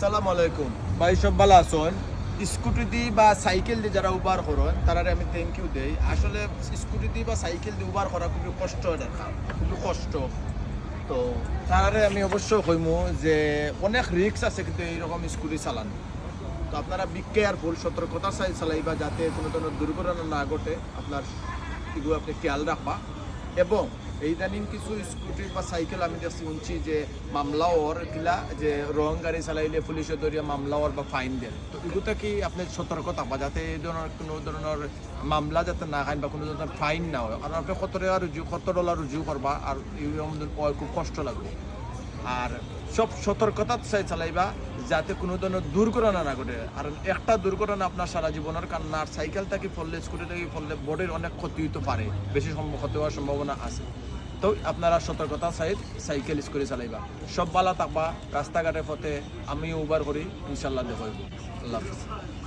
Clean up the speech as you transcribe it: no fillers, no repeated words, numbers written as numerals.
আসসালামু আলাইকুম ভাই, সব ভালো আছেন? স্কুটি দিয়ে বা সাইকেল দিয়ে যারা উবার করেন তারারে আমি থ্যাংক ইউ দেই। আসলে স্কুটি দিয়ে বা সাইকেল দিয়ে উবার করা খুবই কষ্ট, এটা খুবই কষ্ট। তো তারারে আমি অবশ্যই কইমু যে অনেক রিস্ক আছে কিন্তু এইরকম স্কুটি চালানো। তো আপনারা বি কেয়ারফুল, সতর্কতার সাথে চালাইবা যাতে কোনো ধরনের দুর্ঘটনা না ঘটে। আপনার এগুলো আপনি খেয়াল রাখবা। এবং ইদানিং কিছু স্কুটি বা সাইকেল আমি দেখছি শুনছি যে মামলাওর কিলা যে রং গাড়ি চালাইলে পুলিশে ধরিয়া মামলাওর বা ফাইন দেন। তো এগুলো কি আপনি সতর্ক থাকবা যাতে এই ধরনের কোনো ধরনের মামলা যাতে না খান বা কোনো ধরনের ফাইন না হয়। কারণ আপনি $100 রুজু করবা আর খুব কষ্ট লাগবে। আর সব সতর্কতার সাথে চালাইবা যাতে কোনো ধরনের দুর্ঘটনা না ঘটে। আর একটা দুর্ঘটনা আপনার সারা জীবনের কান্না। আর সাইকেল থেকে পড়লে, স্কুটি থেকে পড়লে বডির অনেক ক্ষতি হতে পারে, বেশি ক্ষতি হওয়ার সম্ভাবনা আছে। তো আপনারা সতর্কতার সাথে সাইকেল স্কুটি চালাইবা। সব ভালো থাকবা। রাস্তাঘাটের পথে আমিও উবার করি, ইনশাল্লাহ দেখব। আল্লাহ হাফিজ।